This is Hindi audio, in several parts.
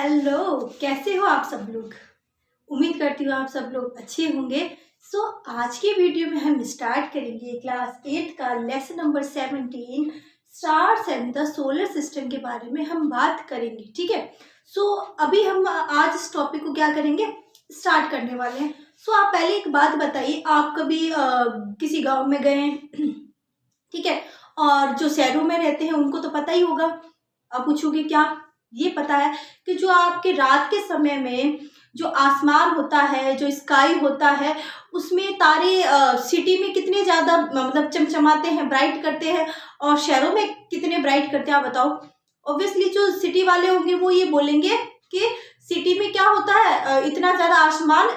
हेलो, कैसे हो आप सब लोग। उम्मीद करती हूँ आप सब लोग अच्छे होंगे। आज के वीडियो में हम स्टार्ट करेंगे क्लास 8 का lesson number 17 stars and the solar system के बारे में हम बात करेंगे। ठीक है। अभी हम आज इस टॉपिक को क्या करेंगे, स्टार्ट करने वाले हैं। आप पहले एक बात बताइए, आप कभी किसी गांव में गए हैं? ठीक है। और जो शहरों में रहते हैं उनको तो पता ही होगा। आप पूछोगे क्या, ये पता है कि जो आपके रात के समय में जो आसमान होता है, जो स्काई होता है, उसमें तारे सिटी में कितने ज़्यादा मतलब चमचमाते हैं, ब्राइट करते हैं, और शहरों में कितने ब्राइट करते हैं, आप बताओ। ऑब्वियसली जो सिटी वाले होंगे वो ये बोलेंगे कि सिटी में क्या होता है, इतना ज़्यादा आसमान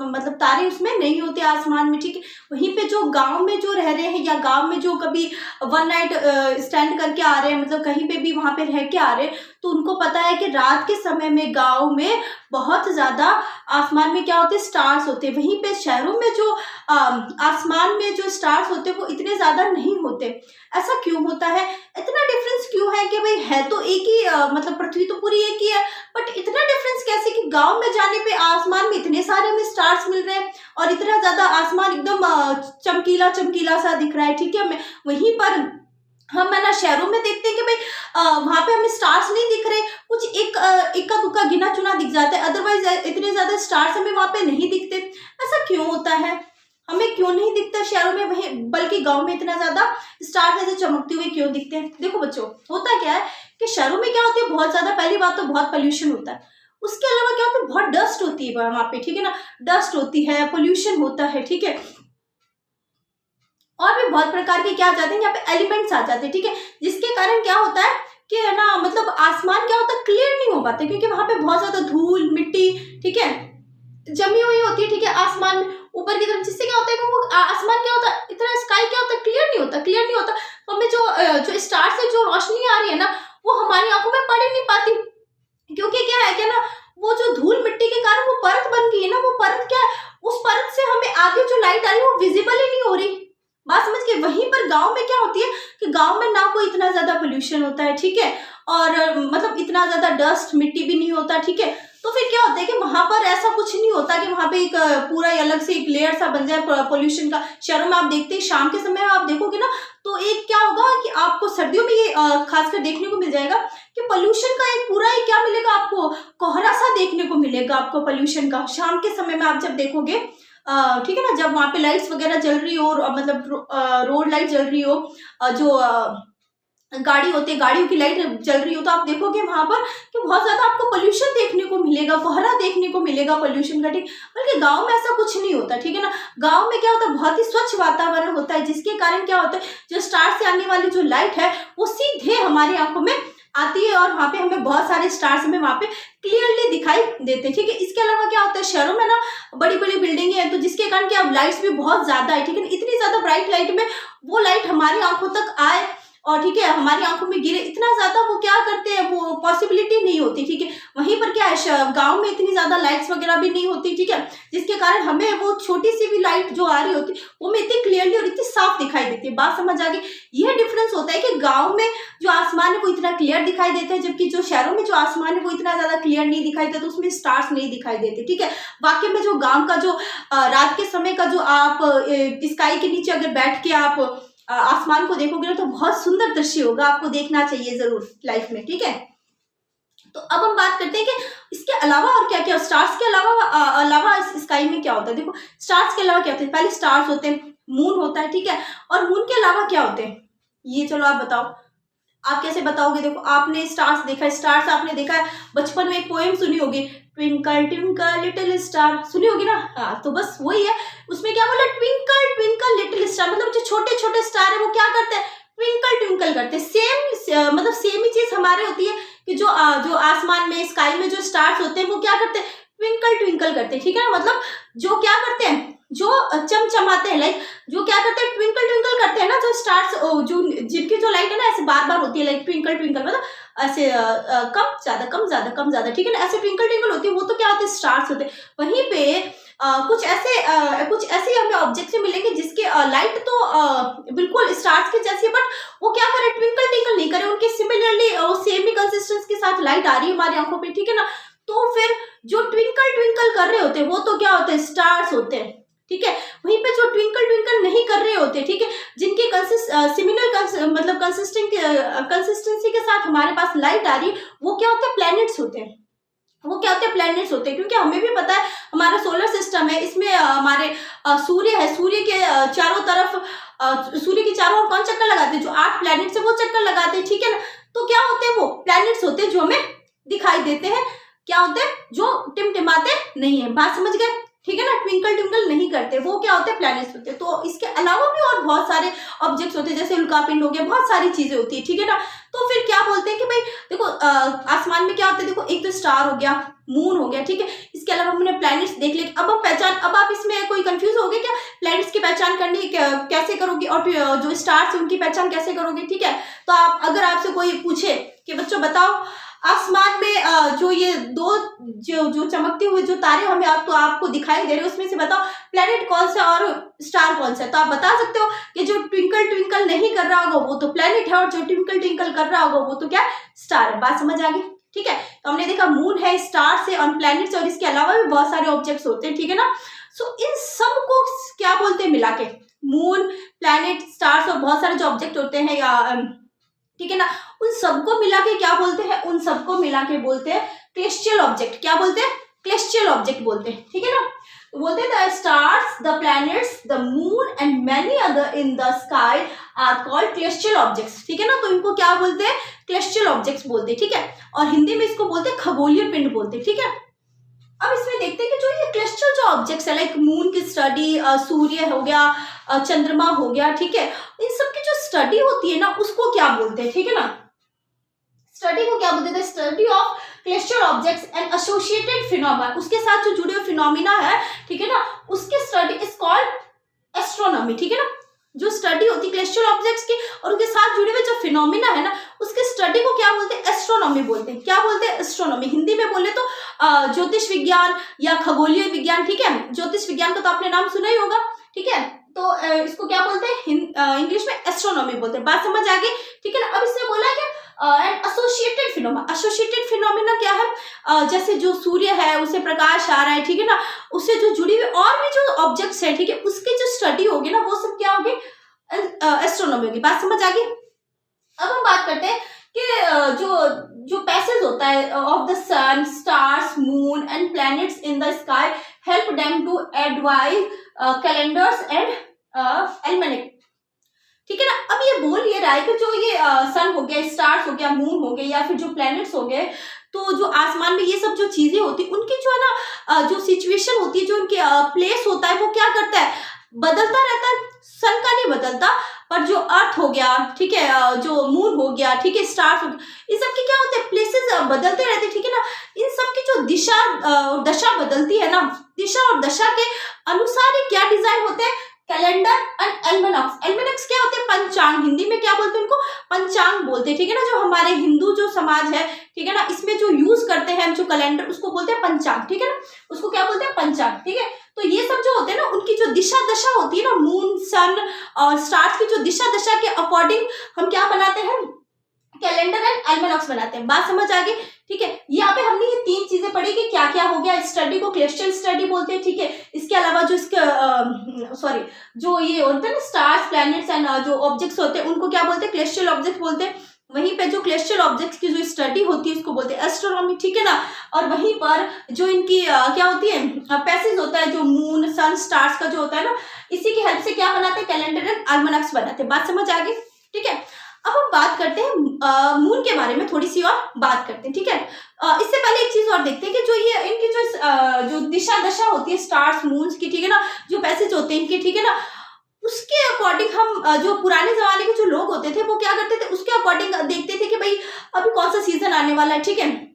मतलब तारे उसमें नहीं होते आसमान में। ठीक है। वहीं पे जो गांव में जो रह रहे हैं या गांव में जो कभी वन नाइट स्टैंड करके आ रहे हैं, मतलब कहीं पे भी वहां पे रह के आ रहे हैं, तो उनको पता है कि रात के समय में गांव में बहुत ज़्यादा आसमान में क्या होते हैं, स्टार्स होते हैं। वहीं पे शहरों में जो आसमान में जो स्टार्स होते हैं वो इतने ज़्यादा नहीं होते। ऐसा क्यों होता है, इतना डिफरेंस क्यों है कि भाई है तो एक ही मतलब पृथ्वी तो पूरी एक ही है, बट इतना डिफरेंस कैसे कि गांव में जाने पे आसमान में इतने सारे हमें स्टार्स मिल रहे हैं और इतना ज्यादा आसमान एकदम चमकीला चमकीला सा दिख रहा है। ठीक है। वहीं पर हम है ना शहरों में देखते हैं कि भाई वहां पे हमें स्टार्स नहीं दिख रहे, कुछ इक्का दुक्का गिना चुना दिख जाता है, अदरवाइज इतने ज्यादा स्टार्स हमें वहां पे नहीं दिखते। ऐसा क्यों होता है, हमें क्यों नहीं दिखता शहरों में वही, बल्कि गांव में इतना ज्यादा स्टार्स ऐसे चमकते हुए क्यों दिखते हैं? देखो बच्चों, होता क्या है कि शहरों में क्या होती है, बहुत ज्यादा, पहली बात तो बहुत पोल्यूशन होता है। उसके अलावा क्या होता है, बहुत डस्ट होती है वहां पे। ठीक है ना, डस्ट होती है, पोल्यूशन होता है। ठीक है। और भी बहुत प्रकार के क्या आ जाते हैं यहाँ पे, एलिमेंट्स आ जाते हैं। ठीक है। जिसके कारण क्या होता है कि है ना, मतलब आसमान क्या होता है, क्लियर नहीं हो पाते, क्योंकि वहां पे बहुत ज्यादा धूल मिट्टी, ठीक है, जमी हुई होती है। ठीक है। आसमान में ऊपर की तरफ, जिससे क्या होता है कि वो आसमान क्या होता है, इतना स्काई क्या होता है, क्लियर नहीं होता, क्लियर नहीं होता। तो हमें जो स्टार से जो रोशनी आ रही है ना, वो हमारी आंखों में पड़ ही नहीं पाती, क्योंकि क्या है क्या ना, वो जो धूल मिट्टी के कारण वो परत बन गई है ना, वो परत क्या है, उस परत से हमें आगे जो लाइट आ रही है वो विजिबल ही नहीं हो रही। बात समझ के। वहीं पर गांव में क्या होती है कि गांव में ना कोई इतना ज्यादा पोल्यूशन होता है। ठीक है। और मतलब इतना ज्यादा डस्ट मिट्टी भी नहीं होता। ठीक है। तो फिर क्या होता है कि वहां पर ऐसा कुछ नहीं होता कि वहां पे एक पूरा अलग से एक लेयर सा बन जाए पोल्यूशन का। शहरों में आप देखते हैं शाम के समय आप देखोगे ना, तो एक क्या होगा कि आपको सर्दियों में ये खासकर देखने को मिल जाएगा कि पोल्यूशन का एक पूरा ही क्या मिलेगा आपको, कोहरा सा देखने को मिलेगा आपको पोल्यूशन का। शाम के समय में आप जब देखोगे, ठीक है ना, जब वहां पे लाइट्स वगैरह जल रही हो, और मतलब रोड लाइट जल रही हो, जो गाड़ी होती है, गाड़ियों की लाइट जल रही हो, तो आप देखोगे वहां पर कि बहुत ज्यादा आपको पोल्यूशन देखने को मिलेगा, कोहरा देखने को मिलेगा पोल्यूशन का। ठीक, बल्कि गांव में ऐसा कुछ नहीं होता। ठीक है ना, गांव में क्या होता है, बहुत ही स्वच्छ वातावरण होता है, जिसके कारण क्या होता है, जो स्टार से आने वाली जो लाइट है वो सीधे हमारी आंखों में आती है, और वहां पे हमें बहुत सारे स्टार्स हमें वहां पे क्लियरली दिखाई देते हैं। ठीक है। इसके अलावा क्या होता है, शहरों में ना बड़ी बड़ी बिल्डिंगें हैं, तो जिसके कारण क्या लाइट्स भी बहुत ज्यादा है। ठीक है। इतनी ज्यादा ब्राइट लाइट में वो लाइट हमारी आंखों तक आए और ठीक है हमारी आंखों में गिरे, इतना ज्यादा वो क्या करते हैं, वो पॉसिबिलिटी नहीं होती। ठीक है। वहीं पर क्या है, गांव में इतनी ज्यादा लाइट्स वगैरह भी नहीं होती। ठीक है। जिसके कारण हमें वो छोटी सी भी लाइट जो आ रही होती है वो हमें इतनी क्लियरली और इतनी साफ दिखाई देती है। बात समझ आ गई। यह डिफरेंस होता है कि गाँव में जो आसमान है वो इतना क्लियर दिखाई देता है, जबकि जो शहरों में जो आसमान है वो इतना ज्यादा क्लियर नहीं दिखाई देता, उसमें स्टार्स नहीं दिखाई देते। ठीक है। वाकई में जो गांव का जो रात के समय का जो आप स्काई के नीचे अगर बैठ के आप आसमान को देखोगे ना, तो बहुत सुंदर दृश्य होगा, आपको देखना चाहिए जरूर लाइफ में। ठीक है। तो अब हम बात करते हैं कि इसके अलावा और क्या क्या, स्टार्स के अलावा इस स्काई में क्या होता है। देखो, स्टार्स के अलावा क्या होता है, पहले स्टार्स होते हैं, मून होता है। ठीक है। और मून के अलावा क्या होते हैं, ये चलो आप बताओ, आप कैसे बताओगे। देखो, आपने स्टार्स देखा है, स्टार्स आपने देखा है, बचपन में एक पोएम सुनी होगी, ट्विंकल ट्विंकल लिटिल स्टार, सुनी होगी ना। हाँ, तो बस वही है। उसमें क्या बोला, ट्विंकल ट्विंकल लिटिल स्टार, मतलब जो छोटे छोटे स्टार है वो क्या करते हैं, ट्विंकल ट्विंकल करते हैं। सेम मतलब सेम ही चीज हमारे होती है कि जो आसमान में स्काई में जो स्टार्स होते हैं वो क्या करते हैं, ट्विंकल ट्विंकल करते हैं। ठीक है ना, मतलब जो क्या करते हैं, जो चमचमाते हैं, लाइक जो क्या करते हैं, ट्विंकल ट्विंकल करते हैं ना, जो स्टार्स, जो जिनकी जो लाइट है ना ऐसे बार बार होती है, लाइक ट्विंकल ट्विंकल, मतलब ऐसे कम ज्यादा कम ज्यादा कम ज्यादा। ठीक है ना, ऐसे ट्विंकल ट्विंकल होती है, वो तो क्या होते हैं, स्टार्स होते हैं। वहीं पे कुछ ऐसे हमें ऑब्जेक्ट मिलेंगे जिसके लाइट तो बिल्कुल स्टार्स के जैसी है, बट वो क्या करे, ट्विंकल ट्विंकल नहीं करे, उनके सिमिलरली सेम ही कंसिस्टेंस के साथ लाइट आ रही है हमारी आंखों पे। ठीक है ना, तो फिर जो ट्विंकल ट्विंकल कर रहे होते हैं वो तो क्या होते हैं, स्टार्स होते हैं, ठीक है। वहीं पे जो ट्विंकल ट्विंकल नहीं कर रहे होते, ठीक है, जिनके सिमिलर मतलब कंसिस्टेंसी के साथ हमारे पास लाइट आ रही है, वो क्या होते हैं, प्लैनेट्स होते हैं। वो क्या होते हैं, प्लैनेट्स होते हैं। क्योंकि हमें भी पता है हमारा सोलर सिस्टम है, इसमें हमारे सूर्य है, सूर्य के चारों तरफ सूर्य के चारों ओर कौन चक्कर लगाते हैं, जो 8 प्लैनेट्स है वो चक्कर लगाते हैं, ठीक है ना। तो क्या होते हैं, वो प्लैनेट्स होते हैं जो हमें दिखाई देते हैं, क्या होते हैं, जो टिमटिमाते नहीं है। बात समझ गए, ठीक है ना, ट्विंकल ट्विंकल नहीं करते, वो क्या होते हैं, प्लैनेट्स होते हैं। तो इसके अलावा भी और बहुत सारे ऑब्जेक्ट्स होते हैं, जैसे उल्कापिंड हो गया, बहुत सारी चीजें होती है, ठीक है ना। तो फिर क्या बोलते हैं कि भाई देखो आसमान में क्या होता है, देखो एक तो स्टार हो गया, मून हो गया, ठीक है, इसके अलावा हमने प्लैनेट्स देख लिए। अब हम पहचान, अब आप इसमें कोई कंफ्यूज हो गए क्या, प्लैनेट्स की पहचान करनी कैसे करोगे और जो स्टार्स है उनकी पहचान कैसे करोगे, ठीक है। तो आप अगर आपसे कोई पूछे कि बच्चों बताओ आसमान में जो ये दो जो चमकते हुए जो तारे हमें तो आपको दिखाई दे रहे हैं, उसमें से बताओ प्लैनेट कौन सा और स्टार कौन सा है। तो आप बता सकते हो कि जो ट्विंकल ट्विंकल नहीं कर रहा होगा वो तो प्लैनेट है, और जो ट्विंकल ट्विंकल कर रहा होगा वो तो क्या, स्टार है। बात समझ आ गई, ठीक है। तो हमने देखा मून है, स्टार्स है और प्लैनेट्स, और इसके अलावा भी बहुत सारे ऑब्जेक्ट्स होते हैं, ठीक है ना। सो इन सब को क्या बोलते हैं मिला के, मून, प्लैनेट, स्टार्स और बहुत सारे जो ऑब्जेक्ट होते हैं या ठीक है ना, उन सबको मिला के क्या बोलते हैं, उन सबको मिला के बोलते हैं क्लेस्टियल ऑब्जेक्ट। क्या बोलते हैं, क्लेस्टियल ऑब्जेक्ट बोलते हैं, ठीक है ना। तो बोलते हैं the stars, the planets, the moon and many other in the sky are called celestial objects, ठीक है ना। तो इनको क्या बोलते हैं, क्लेस्टियल ऑब्जेक्ट्स बोलते हैं, ठीक है। और हिंदी में इसको बोलते हैं खगोलीय पिंड बोलते हैं, ठीक है। अब इसमें देखते हैं कि जो ये क्लेस्टियल जो ऑब्जेक्ट्स है, लाइक मून की स्टडी, सूर्य हो गया, चंद्रमा हो गया, ठीक है, इन सब की जो स्टडी होती है ना उसको क्या बोलते हैं, ठीक है ना। स्टडी को क्या बोलते हैं, study of celestial objects and associated phenomena, उसके साथ जो जुड़े हुए फिनोमेना है, ठीक है ना, उसकी स्टडी इज कॉल्ड एस्ट्रोनॉमी, ठीक है ना। जो स्टडी होती है क्लेस्टियल ऑब्जेक्ट्स की और उनके साथ जुड़े हुए जो फिनोमेना है ना, उसकी स्टडी को क्या बोलते हैं, एस्ट्रोनॉमी बोलते हैं। क्या बोलते हैं, एस्ट्रोनॉमी। हिंदी में बोले तो ज्योतिष विज्ञान या खगोलीय विज्ञान, ठीक है। ज्योतिष विज्ञान का तो आपने नाम सुना ही होगा, ठीक है। तो इसको क्या बोलते हैं, इंग्लिश में एस्ट्रोनॉमी बोलते हैं। बात समझ आ गई, ठीक है ना। अब इसमें बोला है and associated phenomena. Associated phenomena क्या है, जैसे जो सूर्य है उसे प्रकाश आ रहा है, ठीक है ना, उससे जो जुड़ी हुई और भी जो ऑब्जेक्ट्स है, ठीक है, उसकी जो स्टडी होगी ना वो सब क्या होगी, एस्ट्रोनॉमी होगी। बात समझ आ गई। अब हम बात करते हैं कि जो पैसेज होता है of the sun, stars, moon and planets in the sky help them to advise calendars and almanac, ठीक है ना। अब ये बोल ये रहा है कि जो ये सन हो गया, स्टार्स हो गया, मून हो गए या फिर जो प्लैनेट्स हो गए, तो जो आसमान में ये सब जो चीजें होती उनकी जो है ना जो सिचुएशन होती है, जो उनके प्लेस होता है वो क्या करता है, बदलता रहता है। सन का नहीं बदलता, पर जो अर्थ हो गया, ठीक है, जो मून हो गया, ठीक है, स्टार्स हो गया, इन सब की क्या होते हैं, प्लेसेस बदलते रहते हैं, ठीक है ना। इन सब की जो दिशा दशा बदलती है ना, दिशा और दशा के अनुसार ही क्या डिजाइन होते हैं, कैलेंडर एंड एल्मेनॉक्स। एल्मेनॉक्स क्या होते हैं, पंचांग। हिंदी में क्या बोलते हैं उनको, पंचांग बोलते हैं, ठीक है ना। जो हमारे हिंदू जो समाज है, ठीक है ना, इसमें जो यूज करते हैं जो कैलेंडर, उसको बोलते हैं पंचांग, ठीक है ना। उसको क्या बोलते हैं, पंचांग, ठीक है। तो ये सब जो होते हैं ना, उनकी जो दिशा दशा होती है ना, मून, सन और स्टार्स की जो दिशा दशा के अकॉर्डिंग हम क्या बनाते हैं, कैलेंडर एंड एल्मेनॉक्स बनाते हैं। बात समझ आ गई, ठीक है। यहाँ पे हमने ये 3 चीजें पढ़ी कि क्या क्या हो गया, स्टडी को क्लेस्टियल स्टडी बोलते हैं, ठीक है। इसके अलावा जो इसके जो ये होते हैं ना स्टार्स, प्लैनेट्स एंड जो ऑब्जेक्ट्स होते हैं उनको क्या बोलते हैं, क्लेस्टियल ऑब्जेक्ट बोलते हैं। वहीं पे जो क्लेस्टियल ऑब्जेक्ट्स की जो स्टडी होती है उसको बोलते हैं एस्ट्रोनॉमी, ठीक है ना। और वहीं पर जो इनकी क्या होती है, पैसेज होता है, जो मून, सन, स्टार्स का जो होता है ना, इसी की हेल्प से क्या बनाते हैं, कैलेंडर एंड एल्मेनॉक्स बनाते हैं। बात समझ आ गई, ठीक है। अब हम बात करते हैं मून के बारे में, थोड़ी सी और बात करते हैं, ठीक है। इससे पहले एक चीज और देखते हैं कि जो ये इनकी जो दिशा दशा होती है स्टार्स, मून्स की, ठीक है ना, जो पैसेज होते हैं इनके, ठीक है ना, उसके अकॉर्डिंग हम जो पुराने जमाने के जो लोग होते थे वो क्या करते थे, उसके अकॉर्डिंग देखते थे कि भाई अभी कौन सा सीजन आने वाला है, ठीक है।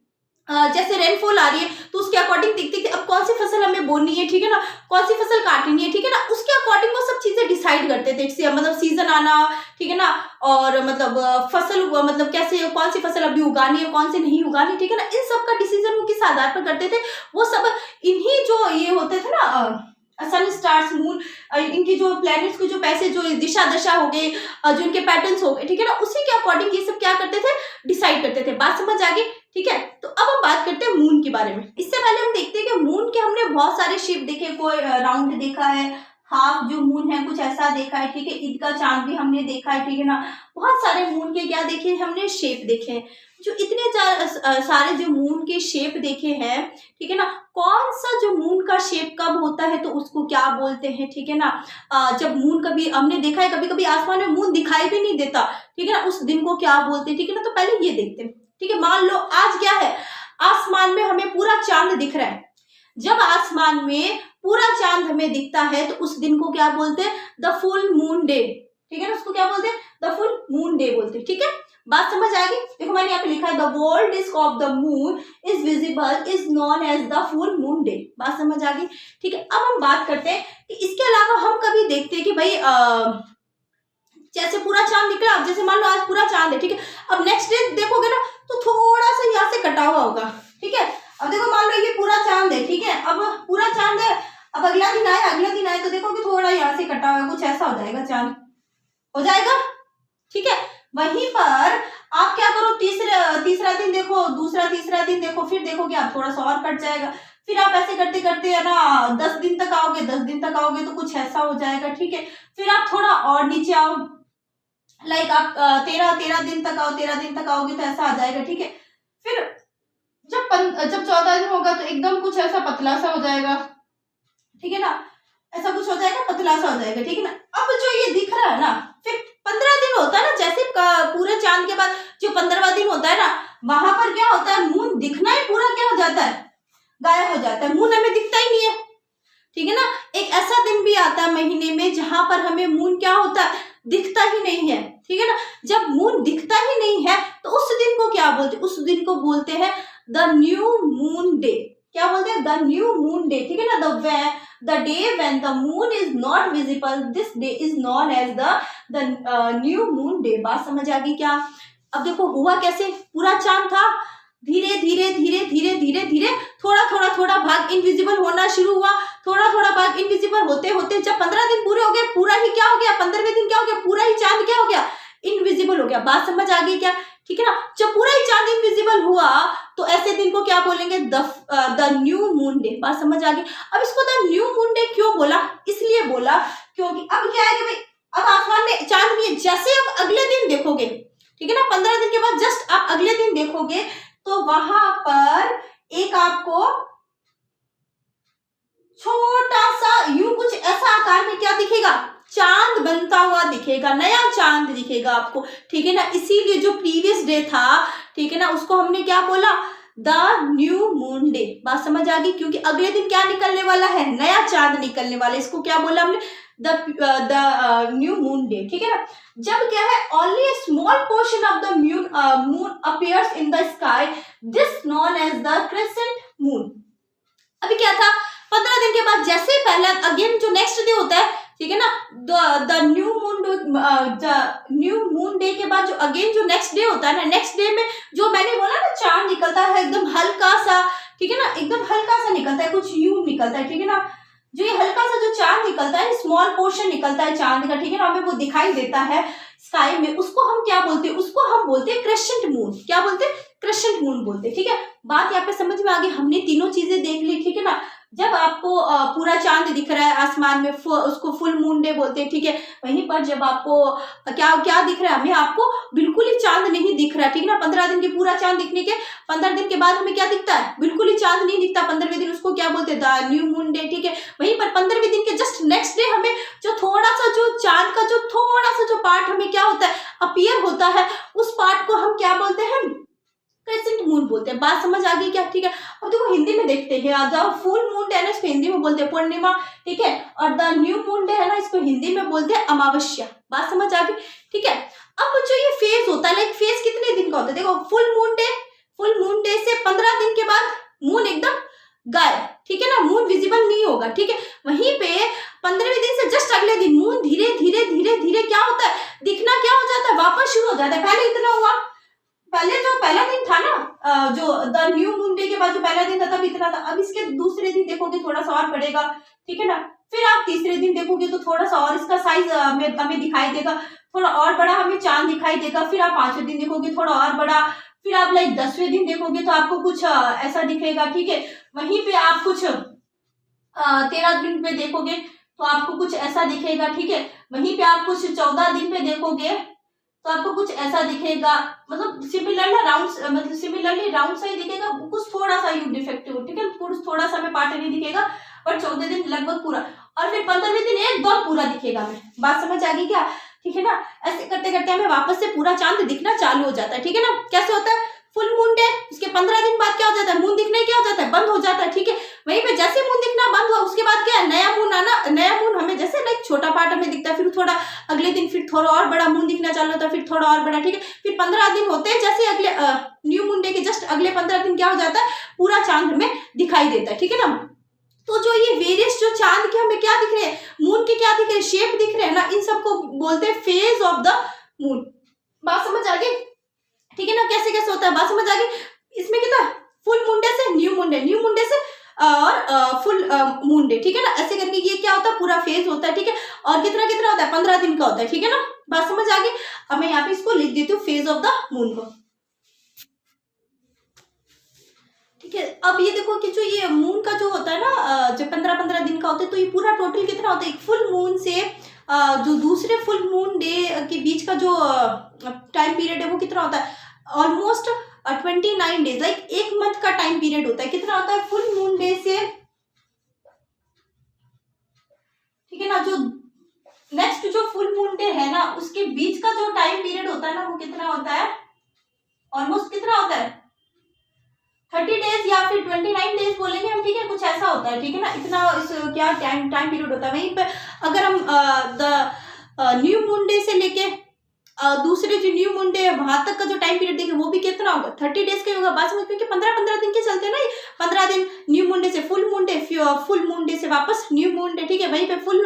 जैसे रेनफॉल आ रही है तो उसके अकॉर्डिंग देखते कि अब कौन सी फसल हमें बोनी है, ठीक है ना, कौन सी फसल काटनी है, ठीक है ना, उसके अकॉर्डिंग वो सब चीजें डिसाइड करते थे, मतलब सीजन आना, ठीक है ना, और मतलब फसल मतलब कैसे कौन सी फसल अभी उगानी है, कौन सी नहीं उगानी, ठीक है ना, इन सब का डिसीजन वो किस आधार पर करते थे, वो सब इन्हीं जो ये होते थे ना सन, स्टार्स, मून, इनकी जो प्लैनेट्स की जो पैसे जो दिशा दशा हो गए, जो इनके पैटर्न्स हो गए, ठीक है ना, उसी के अकॉर्डिंग ये सब क्या करते थे, डिसाइड करते थे। बात समझ आ गई, ठीक है। तो अब हम बात करते हैं मून के बारे में। इससे पहले हम देखते हैं कि मून के हमने बहुत सारे शेप देखे, कोई राउंड देखा है, हाफ जो मून है कुछ ऐसा देखा है, ठीक है, ईद का चांद भी हमने देखा है, ठीक है ना। बहुत सारे मून के क्या देखे हैं हमने, शेप देखे हैं। जो इतने सारे जो मून के शेप देखे हैं, ठीक है ना, कौन सा जो मून का शेप कब होता है तो उसको क्या बोलते हैं, ठीक है ना। जब मून कभी हमने देखा है, कभी कभी आसमान में मून दिखाई भी नहीं देता, ठीक है ना, उस दिन को क्या बोलते हैं, ठीक है ना। तो पहले ये देखते हैं, ठीक है। मान लो आज क्या है, आसमान में हमें पूरा चांद दिख रहा है। जब आसमान में पूरा चांद हमें दिखता है तो उस दिन को क्या बोलते हैं, द फुल मून डे, ठीक है ना। उसको क्या बोलते हैं, द फुल मून डे बोलते हैं, ठीक है। बात समझ आ गई। देखो मैंने यहाँ पे लिखा है the world disc of the moon is visible is known as the full moon day. बात समझ आ गई, ठीक है। अब हम बात करते हैं कि इसके अलावा हम कभी देखते हैं कि भाई जैसे पूरा चांद निकला, अब जैसे मान लो आज पूरा चांद है, ठीक है, अब नेक्स्ट डे देखोगे ना तो थोड़ा सा यहाँ से कटा हुआ होगा, ठीक है। अब देखो मान लो ये पूरा चांद है, ठीक है, अब पूरा चांद है, अब अगला दिन आए तो देखो कि थोड़ा यहाँ से कटा हुआ, कुछ ऐसा हो जाएगा, चांद हो जाएगा, ठीक है। वहीं पर आप क्या करो, तीसरा दिन देखो, दूसरा तीसरा दिन देखो, फिर देखोगे आप थोड़ा सा और कट जाएगा, फिर आप ऐसे करते करते है ना 10 दिन तक आओगे, 10 दिन तक आओगे तो कुछ ऐसा हो जाएगा, ठीक है। फिर आप थोड़ा और नीचे आओ, लाइक आप 13 दिन तक आओ, 13 दिन तक आओगे तो ऐसा आ जाएगा, ठीक है। फिर जब 14 दिन होगा तो एकदम कुछ ऐसा पतला सा हो जाएगा, ठीक है ना, ऐसा कुछ हो जाएगा, पतला सा हो जाएगा, ठीक है ना। अब जो ये दिख रहा है ना, फिर 15 दिन होता है ना, जैसे पूरे चांद के बाद जो 15वां दिन होता है ना, वहां पर क्या होता है, मून दिखना ही पूरा क्या हो जाता है, गायब हो जाता है, मून हमें दिखता ही नहीं है, ठीक है ना। एक ऐसा दिन भी आता है महीने में जहां पर हमें मून क्या होता है, दिखता ही नहीं है, ठीक है ना। जब मून दिखता ही नहीं है तो उस दिन को क्या बोलते हैं, उस दिन को बोलते हैं द न्यू मून डे। क्या बोलते हैं, द न्यू मून डे, ठीक है ना। The day when the moon is not visible, this day is known as the new moon day. बात समझ आ गई क्या। अब देखो हुआ कैसे, पूरा चांद था, धीरे धीरे धीरे धीरे धीरे धीरे थोड़ा भाग इनविजिबल होना शुरू हुआ, थोड़ा भाग इनविजिबल होते होते जब 15 दिन पूरे हो गए, पूरा ही क्या हो गया, 15वें दिन क्या हो गया, पूरा ही चांद क्या हो गया, इनविजिबल हो गया। बात समझ आ गई क्या, ठीक है ना। जब पूरा ही चांद इनविजिबल हुआ तो ऐसे दिन को क्या बोलेंगे, द न्यू मून डे। बात समझ आ गई। अब इसको द न्यू मून डे क्यों बोला, इसलिए बोला क्योंकि अब क्या है कि भाई अब आसमान में चांद नहीं है, जैसे अब अगले दिन देखोगे, ठीक है ना, 15 दिन के बाद जस्ट आप अगले दिन देखोगे तो वहां पर एक आपको छोटा सा यूं कुछ ऐसा आकार में क्या दिखेगा, चांद बनता हुआ दिखेगा, नया चांद दिखेगा आपको, ठीक है ना। इसीलिए जो प्रीवियस डे था, ठीक है ना, उसको हमने क्या बोला, द न्यू मून डे। बात समझ आ गई, क्योंकि अगले दिन क्या निकलने वाला है, नया चांद निकलने वाला है, इसको क्या बोला हमने, द न्यू मून डे, ठीक है ना। जब क्या है, only a small portion of the moon appears in the sky, this known as the crescent moon. अभी क्या था, 15 दिन के बाद जैसे पहला अगेन जो नेक्स्ट डे होता है, ठीक है ना, द न्यू मून डे के बाद जो अगेन जो नेक्स्ट डे होता है ना, नेक्स्ट डे में जो मैंने बोला ना चांद निकलता है एकदम हल्का सा, ठीक है ना, एकदम हल्का सा निकलता है, कुछ यूं निकलता है, ठीक है ना। जो ये हल्का सा जो चांद निकलता है, स्मॉल पोर्शन निकलता है चांद का, ठीक है ना, हमें वो दिखाई देता है स्काई में, उसको हम क्या बोलते हैं, उसको हम बोलते हैं क्रेसेंट मून। क्या बोलते हैं, क्रेसेंट मून बोलते हैं, ठीक है। बात यहाँ पे समझ में आ गई, हमने तीनों चीजें देख ली, ठीक है ना। जब आपको पूरा चांद दिख रहा है आसमान में, उसको फुल मून डे बोलते हैं, ठीक है। वहीं पर जब आपको क्या क्या दिख रहा है, हमें आपको बिल्कुल ही चांद नहीं दिख रहा है, ठीक है ना। 15 दिन के पूरा चांद दिखने के 15 दिन के बाद हमें क्या दिखता है, बिल्कुल ही चांद नहीं दिखता, 15वें दिन, उसको क्या बोलते हैं, द न्यू मून डे, ठीक है। वहीं पर 15वें दिन के जस्ट नेक्स्ट डे हमें जो थोड़ा सा जो चांद का जो थोड़ा सा जो पार्ट हमें क्या होता है, अपीयर होता है, उस पार्ट को हम क्या बोलते हैं, क्रेसेंट मून बोलते हैं। बात समझ आ गई क्या, ठीक है। अब देखो हिंदी में देखते हैं, द फुल मून डे है ना, इसको हिंदी में बोलते हैं पूर्णिमा, ठीक है, और द न्यू मून डे है ना, इसको हिंदी में बोलते हैं अमावस्या। बात समझ आ गई, ठीक है। अब जो ये फेज होता है, लाइक फेज कितने दिन का होता है, देखो फुल मून डे से 15 दिन के बाद मून एकदम गायब, ठीक है ना, मून विजिबल नहीं होगा, ठीक है। वहीं पे 15वें दिन से जस्ट अगले दिन मून धीरे धीरे धीरे धीरे क्या होता है, दिखना क्या हो जाता है, वापस शुरू हो जाता है। पहले इतना हुआ, पहले जो पहला दिन था ना, जो द न्यू मून डे के बाद जो पहला दिन था तब इतना था, अब इसके दूसरे दिन देखोगे थोड़ा सा और बढ़ेगा, ठीक है ना। फिर आप तीसरे दिन देखोगे तो थोड़ा सा और इसका साइज हमें दिखाई देगा, थोड़ा और बड़ा हमें चांद दिखाई देगा। फिर आप 5वें दिन देखोगे थोड़ा और बड़ा, फिर आप लाइक 10वें दिन देखोगे तो आपको कुछ ऐसा दिखेगा, ठीक है। वहीं पे आप कुछ 13 दिन पे देखोगे तो आपको कुछ ऐसा दिखेगा, ठीक है। वहीं पे आप कुछ 14 दिन पे देखोगे तो आपको कुछ ऐसा दिखेगा, मतलब सिमिलरली राउंड सा ही दिखेगा, कुछ थोड़ा सा यू डिफेक्टिव, ठीक है, कुछ थोड़ा सा में पार्ट नहीं दिखेगा, पर 14 दिन लगभग पूरा, और फिर 15वें दिन एकदम पूरा दिखेगा हमें। बात समझ आ गई क्या, ठीक है ना। ऐसे करते करते हमें वापस से पूरा चांद दिखना चालू हो जाता है, ठीक है ना। कैसे होता है, फुल मून डे, उसके 15 दिन बाद क्या हो जाता है, मून दिखने क्या हो जाता है, बंद हो जाता है, ठीक है। वहीं पे जैसे मून दिखना बंद हुआ उसके बाद क्या है, नया मून आना, नया मून हमें जैसे लाइक छोटा पार्ट हमें दिखता है, फिर थोड़ा अगले दिन फिर थोड़ा और बड़ा मून दिखना चालू होता है, फिर थोड़ा और बड़ा, ठीक है। फिर 15 दिन होते हैं, जैसे अगले न्यू मून डे के जस्ट अगले 15 दिन क्या हो जाता है, पूरा चांद हमें दिखाई देता है, ठीक है ना। तो जो ये वेरियस जो चांद के हमें क्या दिख रहे हैं, मून के क्या दिख रहे हैं, शेप दिख रहे हैं ना, इन सबको बोलते हैं फेज ऑफ द मून। बात समझ आ गई, ठीक है ना। कैसे कैसे होता है, बात समझ आ गई। इसमें कितना, फुल मून डे से new moon day, new moon day से और फुल मून डे, ठीक है ना। ऐसे करके ये क्या होता है, पूरा फेज होता है, ठीक है। और कितना कितना होता है, 15 दिन का होता है, ठीक है ना। बात समझ आ गई। अब मैं यहाँ पे इसको लिख देती हूँ, फेज ऑफ द मून को, ठीक है। अब ये देखो कि जो ये मून का जो होता है ना, जब 15-15 दिन का होता है, तो ये पूरा टोटल कितना होता है, एक फुल मून से जो दूसरे फुल मून डे के बीच का जो टाइम पीरियड है वो कितना होता है, ऑलमोस्ट 29 डेज, लाइक एक मंथ का टाइम पीरियड होता है। कितना होता है, फुल मून डे से, ठीक है ना, जो नेक्स्ट जो फुल मून डे है ना उसके बीच का जो टाइम पीरियड होता है ना वो कितना होता है, ऑलमोस्ट कितना होता है, 30 डेज या फिर 29 डेज बोलेंगे हम, ठीक है, कुछ ऐसा होता है, ठीक है ना। इतना इस क्या टाइम पीरियड होता है। वहीं पे अगर हम द न्यू मून डे से लेके दूसरे जो न्यू मून डे है वहां तक का जो टाइम पीरियड देखें वो भी कितना होगा, 30 डेज का होगा। बात समझ, क्योंकि 15-15 दिन के चलते हैं ना, 15 दिन न्यू मून डे से full moon day, full moon day से वापस न्यू मून डे, ठीक है। वहीं पे फुल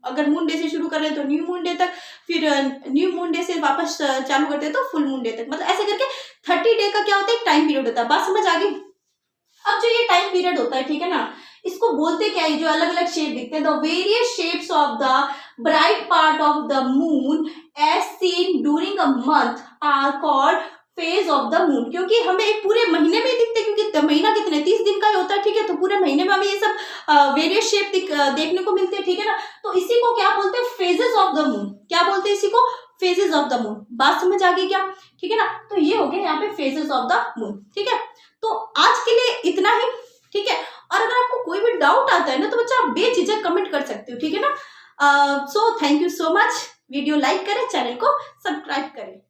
अगर मून डे से शुरू कर रहे हैं तो न्यू मून डे तक, फिर न्यू मून डे से वापस चालू करते हैं तो फुल मून डे तक, मतलब ऐसे करके 30 डे का क्या होता है, एक टाइम पीरियड होता है। बात समझ आ गई। अब जो ये टाइम पीरियड होता है, ठीक है ना, इसको बोलते क्या है, जो अलग अलग शेप दिखते हैं, the various shapes of the bright part of the moon as seen during a month are called phase of the moon. क्योंकि हमें एक पूरे महीने में दिखते हैं, क्योंकि महीना कितने 30 दिन का ही होता है, ठीक है। तो पूरे महीने में हमें ये सब वेरियस शेप देखने को मिलते हैं, ठीक है ना। तो इसी को क्या बोलते हैं, फेजेस ऑफ द मून। क्या बोलते हैं इसी को, फेजेस ऑफ द मून। बात समझ आ गई क्या, ठीक है ना। तो ये हो गया यहाँ पे फेजेस ऑफ द मून, ठीक है। तो आज के लिए इतना ही, ठीक है। और अगर आपको कोई भी डाउट आता है ना तो बच्चा आप बेझिझक कमेंट कर सकते हो, ठीक है ना। So thank you so much. Video like करें, चैनल को सब्सक्राइब करें।